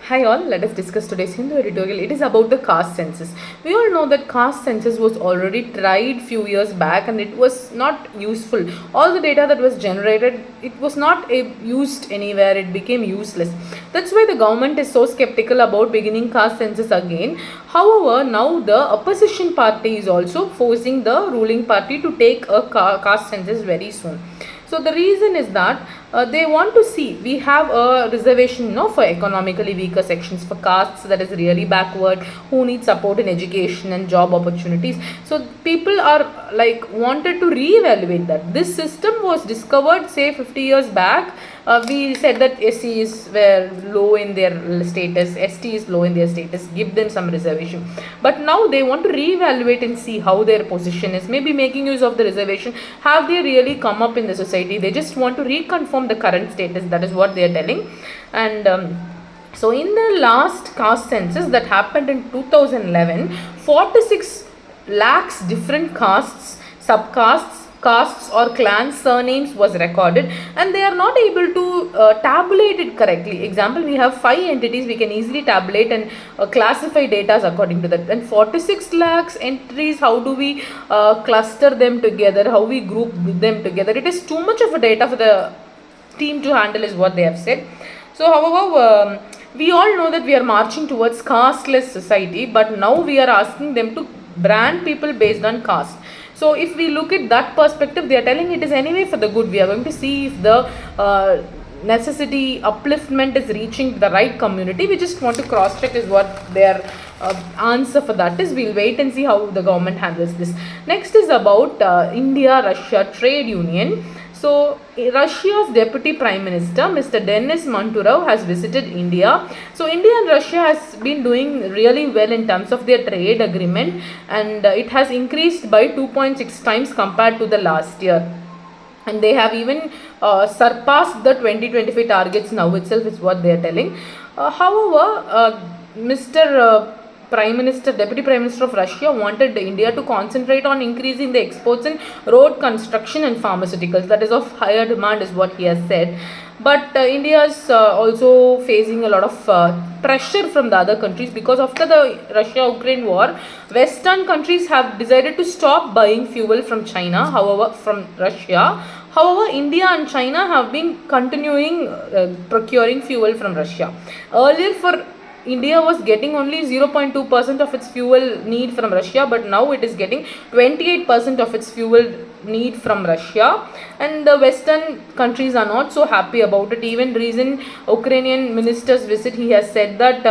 Hi all, let us discuss today's Hindu editorial. It is about the caste census. We all know that caste census was already tried few years back and it was not useful. All the data that was generated, it was not used anywhere. It became useless. That's why the government is so skeptical about beginning caste census again. However, now the opposition party is also forcing the ruling party to take a caste census very soon. So the reason is that they want to see we have a reservation for economically weaker sections, for castes that is really backward, who need support in education and job opportunities. So people are like wanted to reevaluate that. This system was discovered say 50 years back. We said that SCs were low in their status, ST is low in their status, give them some reservation. But now they want to reevaluate and see how their position is, maybe making use of the reservation. Have they really come up in the society? They just want to reconfirm the current status. That is what they are telling. And so in the last caste census that happened in 2011, 46 lakhs different castes, subcastes, castes or clan surnames was recorded, and they are not able to tabulate it correctly. Example, we have 5 entities, we can easily tabulate and classify data according to that. And 46 lakhs entries, how do we cluster them together, how we group them together? It is too much of a data for the team to handle, is what they have said. So however, we all know that we are marching towards casteless society, but now we are asking them to brand people based on caste. So if we look at that perspective, they are telling it is anyway for the good. We are going to see if the necessity upliftment is reaching the right community. We just want to cross check is what their answer for that is. We'll wait and see how the government handles this. Next is about India-Russia trade union. So Russia's Deputy Prime Minister, Mr. Denis Manturov, has visited India. So India and Russia has been doing really well in terms of their trade agreement, and it has increased by 2.6 times compared to the last year. And they have even surpassed the 2025 targets now itself, is what they are telling. However, Mr. Deputy Prime Minister of Russia wanted India to concentrate on increasing the exports in road construction and pharmaceuticals. That is of higher demand, is what he has said. But India is also facing a lot of pressure from the other countries, because after the Russia-Ukraine war, Western countries have decided to stop buying fuel from China, however, from Russia. However, India and China have been continuing procuring fuel from Russia. Earlier, for India was getting only 0.2% of its fuel need from Russia, but now it is getting 28% of its fuel need from Russia, and the Western countries are not so happy about it. Even recent Ukrainian minister's visit, he has said that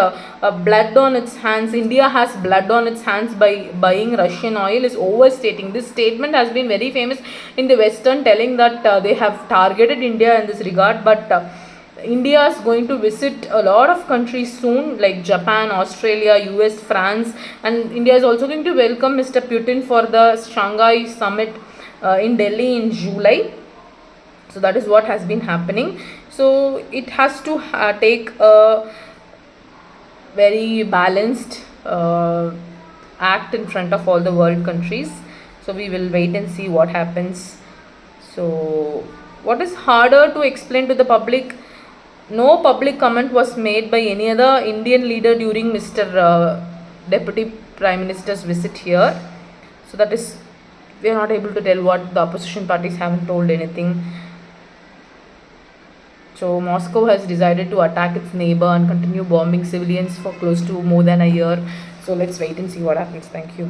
blood on its hands, India has blood on its hands by buying Russian oil, is overstating. This statement has been very famous in the Western, telling that they have targeted India in this regard, but India is going to visit a lot of countries soon, like Japan, Australia, US, France, and India is also going to welcome Mr. Putin for the Shanghai summit in Delhi in July. So that is what has been happening. So it has to take a very balanced act in front of all the world countries. So we will wait and see what happens. So what is harder to explain to the public? No public comment was made by any other Indian leader during Mr. Deputy Prime Minister's visit here. So that is, we are not able to tell what the opposition parties haven't told anything. So Moscow has decided to attack its neighbor and continue bombing civilians for close to more than a year. So let's wait and see what happens. Thank you.